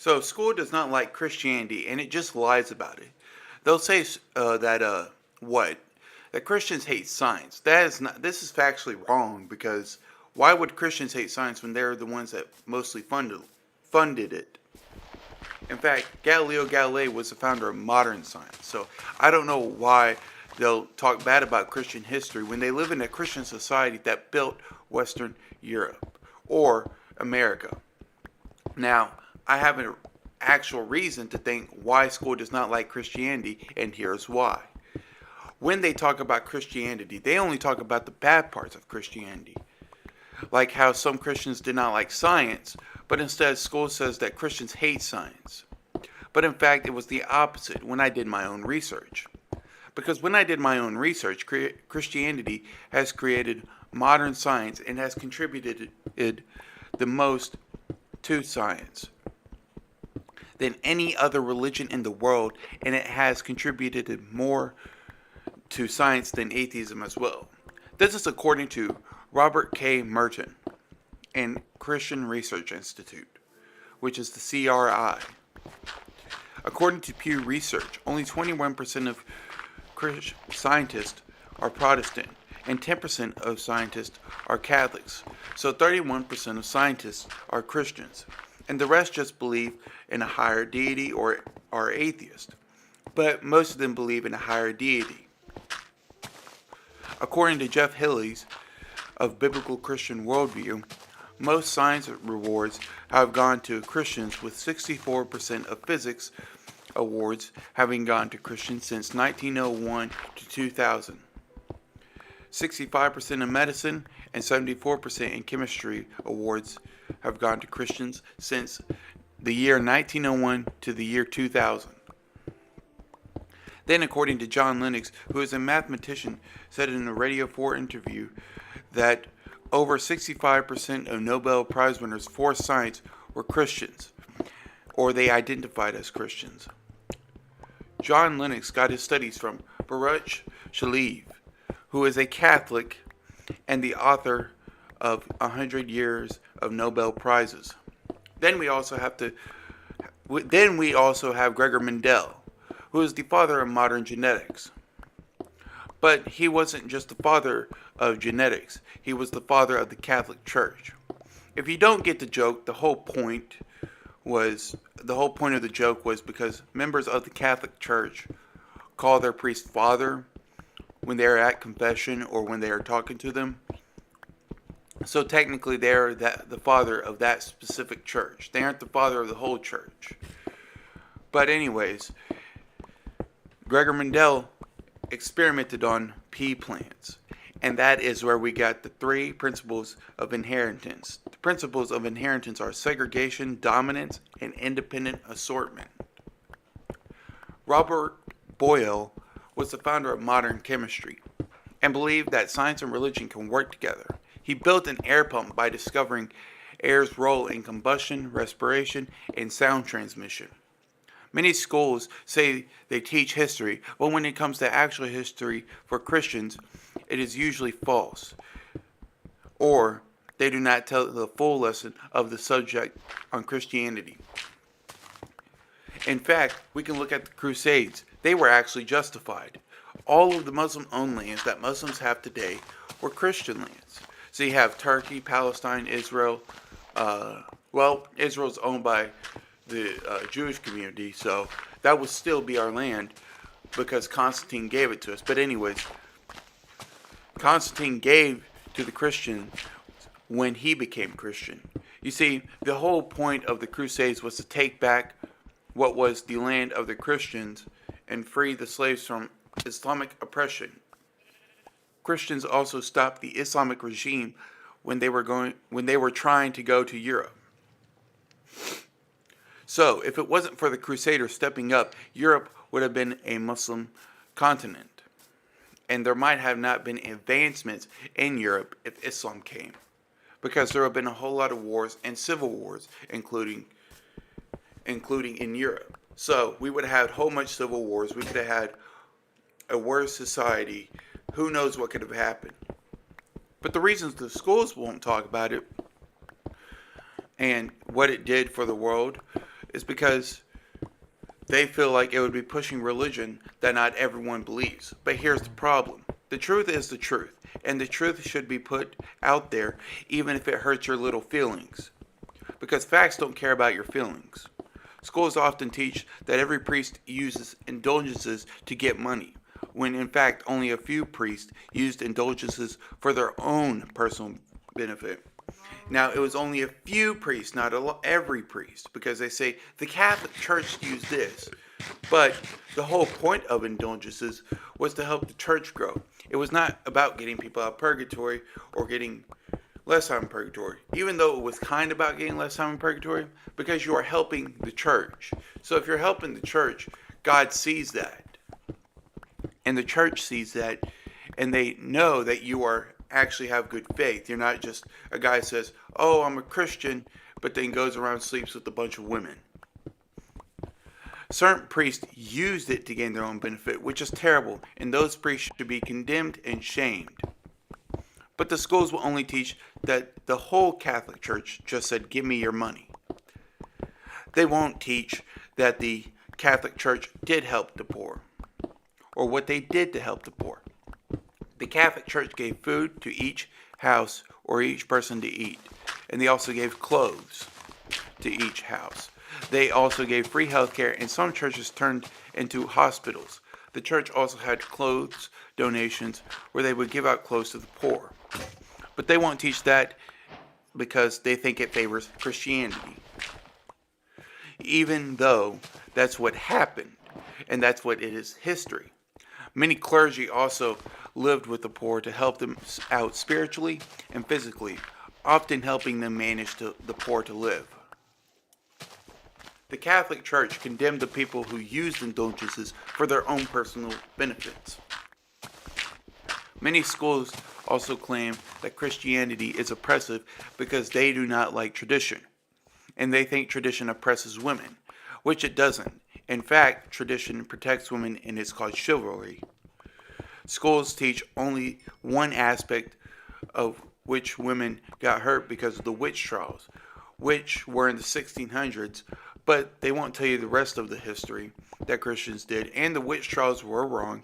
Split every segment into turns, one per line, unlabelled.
So school does not like Christianity, and it just lies about it. They'll say what that Christians hate science. That is not. This is factually wrong because why would Christians hate science when they're the ones that mostly funded it? In fact, Galileo Galilei was the founder of modern science. So I don't know why they'll talk bad about Christian history when they live in a Christian society that built Western Europe or America. Now, I have an actual reason to think why school does not like Christianity, and here's why. When they talk about Christianity, they only talk about the bad parts of Christianity, like how some Christians did not like science, but instead school says that Christians hate science. But in fact, it was the opposite when I did my own research. Because when I did my own research, Christianity has created modern science and has contributed the most to science than any other religion in the world, and it has contributed more to science than atheism as well. This is according to Robert K. Merton and Christian Research Institute, which is the CRI. According to Pew Research, only 21% of scientists are Protestant and 10% of scientists are Catholics. So 31% of scientists are Christians. And the rest just believe in a higher deity or are atheist. But most of them believe in a higher deity. According to Jeff Hillies of Biblical Christian Worldview, most science rewards have gone to Christians, with 64% of physics awards having gone to Christians since 1901 to 2000. 65% in medicine and 74% in chemistry awards have gone to Christians since the year 1901 to the year 2000. Then, according to John Lennox, who is a mathematician, said in a Radio 4 interview that over 65% of Nobel Prize winners for science were Christians, or they identified as Christians. John Lennox got his studies from Baruch Shalev, who is a Catholic and the author of 100 Years of Nobel Prizes. Then we also have Gregor Mendel, who is the father of modern genetics. But he wasn't just the father of genetics, he was the father of the Catholic Church. If you don't get the joke, the whole point of the joke was because members of the Catholic Church call their priest father when they are at confession or when they are talking to them. So technically they're the father of that specific church. They aren't the father of the whole church. But anyways, Gregor Mendel experimented on pea plants. And that is where we got the three principles of inheritance. The principles of inheritance are segregation, dominance, and independent assortment. Robert Boyle was the founder of modern chemistry and believed that science and religion can work together. He built an air pump by discovering air's role in combustion, respiration, and sound transmission. Many schools say they teach history, but when it comes to actual history for Christians, it is usually false, or they do not tell the full lesson of the subject on Christianity. In fact, we can look at the Crusades. They were actually justified. All of the Muslim-owned lands that Muslims have today were Christian lands. So you have Turkey, Palestine, Israel. Israel's owned by the Jewish community, so that would still be our land because Constantine gave it to us. But anyways, Constantine gave to the Christians when he became Christian. You see, the whole point of the Crusades was to take back what was the land of the Christians and free the slaves from Islamic oppression. Christians also stopped the Islamic regime when they were trying to go to Europe. So, if it wasn't for the Crusaders stepping up, Europe would have been a Muslim continent. And there might have not been advancements in Europe if Islam came. Because there have been a whole lot of wars and civil wars, including in Europe. So, we would have had whole much civil wars. We could have had a worse society. Who knows what could have happened. But the reasons the schools won't talk about it and what it did for the world is because they feel like it would be pushing religion that not everyone believes. But here's the problem. The truth is the truth, and the truth should be put out there even if it hurts your little feelings. Because facts don't care about your feelings. Schools often teach that every priest uses indulgences to get money, when in fact only a few priests used indulgences for their own personal benefit. Now, it was only a few priests, not every priest, because they say the Catholic Church used this. But the whole point of indulgences was to help the church grow. It was not about getting people out of purgatory or getting less time in purgatory, even though it was kind of about getting less time in purgatory, because you are helping the church. So if you're helping the church, God sees that. And the church sees that, and they know that you are actually have good faith. You're not just a guy who says, "Oh, I'm a Christian," but then goes around and sleeps with a bunch of women. Certain priests used it to gain their own benefit, which is terrible, and those priests should be condemned and shamed. But the schools will only teach that the whole Catholic Church just said, "Give me your money." They won't teach that the Catholic Church did help the poor, or what they did to help the poor. The Catholic Church gave food to each house or each person to eat, and they also gave clothes to each house. They also gave free health care, and some churches turned into hospitals. The church also had clothes donations where they would give out clothes to the poor. But they won't teach that because they think it favors Christianity. Even though that's what happened, and that's what it is history. Many clergy also lived with the poor to help them out spiritually and physically, often helping them manage the poor to live. The Catholic Church condemned the people who used indulgences for their own personal benefits. Many schools also claim that Christianity is oppressive because they do not like tradition, and they think tradition oppresses women, which it doesn't. In fact, tradition protects women and is called chivalry. Schools teach only one aspect of which women got hurt because of the witch trials, which were in the 1600s, but they won't tell you the rest of the history that Christians did, and the witch trials were wrong,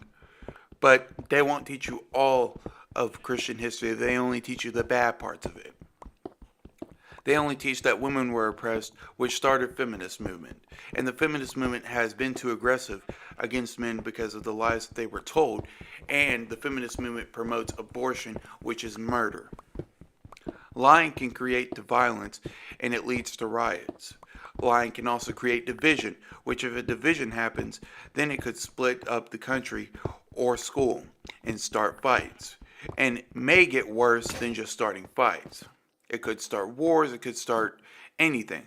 but they won't teach you all of Christian history. They only teach you the bad parts of it. They only teach that women were oppressed, which started feminist movement. And the feminist movement has been too aggressive against men because of the lies that they were told. And the feminist movement promotes abortion, which is murder. Lying can create the violence, and it leads to riots. Lying can also create division, which if a division happens, then it could split up the country or school and start fights. And it may get worse than just starting fights. It could start wars, it could start anything.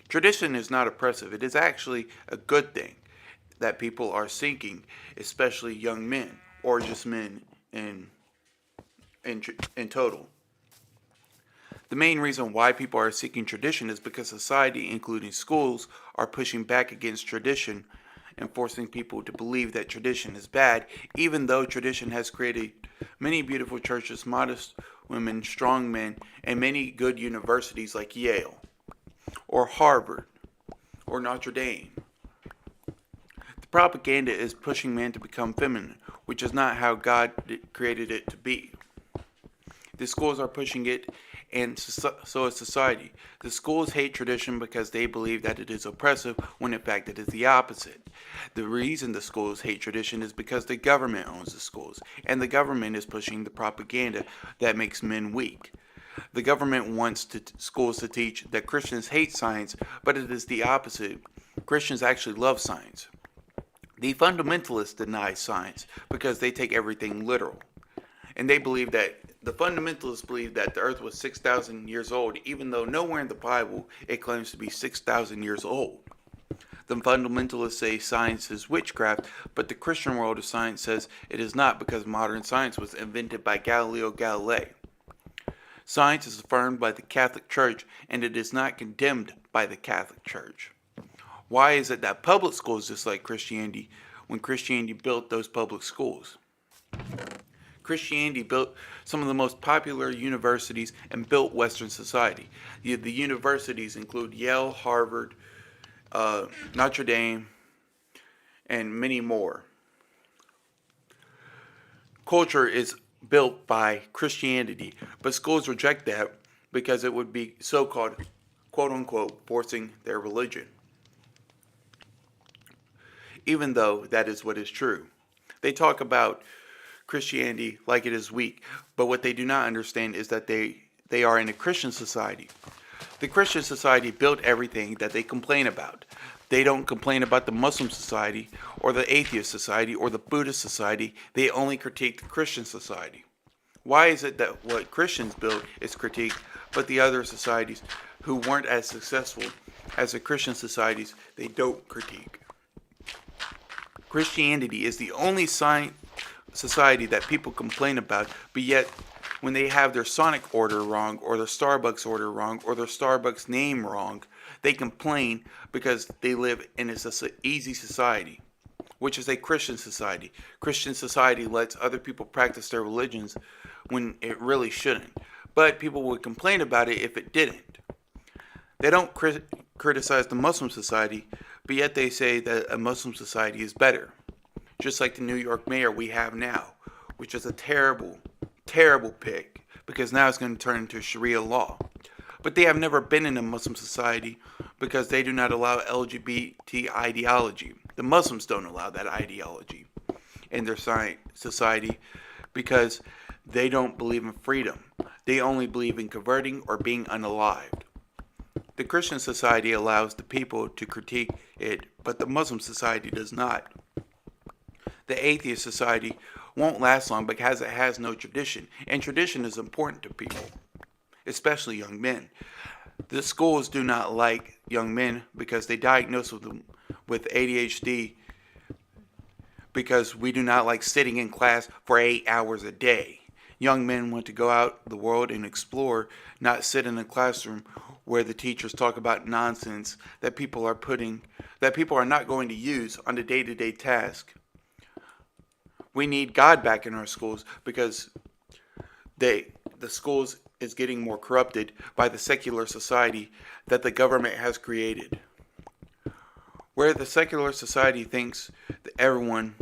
Tradition is not oppressive. It is actually a good thing that people are seeking, especially young men or just men in total. The main reason why people are seeking tradition is because society, including schools, are pushing back against tradition and forcing people to believe that tradition is bad, even though tradition has created many beautiful churches, modest women, strong men, and many good universities like Yale, or Harvard, or Notre Dame. The propaganda is pushing man to become feminine, which is not how God created it to be. The schools are pushing it, and so is society. The schools hate tradition because they believe that it is oppressive, when in fact it is the opposite. The reason the schools hate tradition is because the government owns the schools, and the government is pushing the propaganda that makes men weak. The government wants schools to teach that Christians hate science, but it is the opposite. Christians actually love science. The fundamentalists deny science because they take everything literal. And they believe that the fundamentalists believe that the earth was 6,000 years old, even though nowhere in the Bible it claims to be 6,000 years old. The fundamentalists say science is witchcraft, but the Christian world of science says it is not, because modern science was invented by Galileo Galilei. Science is affirmed by the Catholic Church, and it is not condemned by the Catholic Church. Why is it that public schools dislike Christianity when Christianity built those public schools? Christianity built some of the most popular universities and built Western society. The universities include Yale, Harvard, Notre Dame, and many more. Culture is built by Christianity, but schools reject that because it would be so called, quote unquote, forcing their religion, even though that is what is true. They talk about Christianity like it is weak, but what they do not understand is that they are in a Christian society. The Christian society built everything that they complain about. They don't complain about the Muslim society or the atheist society or the Buddhist society. They only critique the Christian society. Why is it that what Christians built is critiqued, but the other societies who weren't as successful as the Christian societies, they don't critique? Christianity is the only society that people complain about, but yet when they have their Sonic order wrong or their Starbucks order wrong or their Starbucks name wrong, they complain because they live in an easy society, which is a Christian society. Christian society lets other people practice their religions when it really shouldn't. But people would complain about it if it didn't. They don't criticize the Muslim society, but yet they say that a Muslim society is better. Just like the New York mayor we have now, which is a terrible, terrible pick, because now it's going to turn into Sharia law. But they have never been in a Muslim society because they do not allow LGBT ideology. The Muslims don't allow that ideology in their society because they don't believe in freedom. They only believe in converting or being unalived. The Christian society allows the people to critique it, but the Muslim society does not. The atheist society won't last long because it has no tradition, and tradition is important to people, especially young men. The schools do not like young men because they diagnose them with ADHD because we do not like sitting in class for 8 hours a day. Young men want to go out the world and explore, not sit in a classroom where the teachers talk about nonsense that people are not going to use on a day-to-day task. We need God back in our schools because the schools is getting more corrupted by the secular society that the government has created. Where the secular society thinks that everyone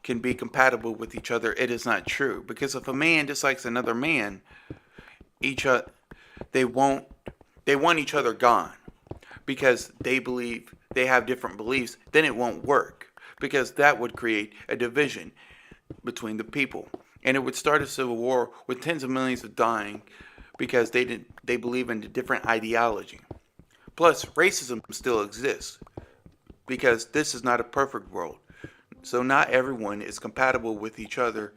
can be compatible with each other, it is not true. Because if a man dislikes another man, they want each other gone. Because they believe they have different beliefs, then it won't work. Because that would create a division between the people. And it would start a civil war with tens of millions of dying because they believe in a different ideology. Plus, racism still exists because this is not a perfect world. So not everyone is compatible with each other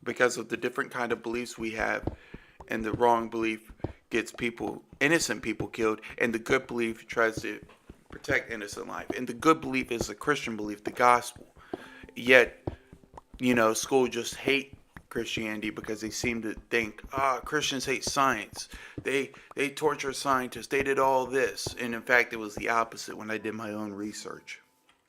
because of the different kind of beliefs we have, and the wrong belief gets innocent people killed, and the good belief tries to protect innocent life. And the good belief is the Christian belief, the gospel. Yet, schools just hate Christianity because they seem to think, Christians hate science. They torture scientists. They did all this. And in fact, it was the opposite when I did my own research.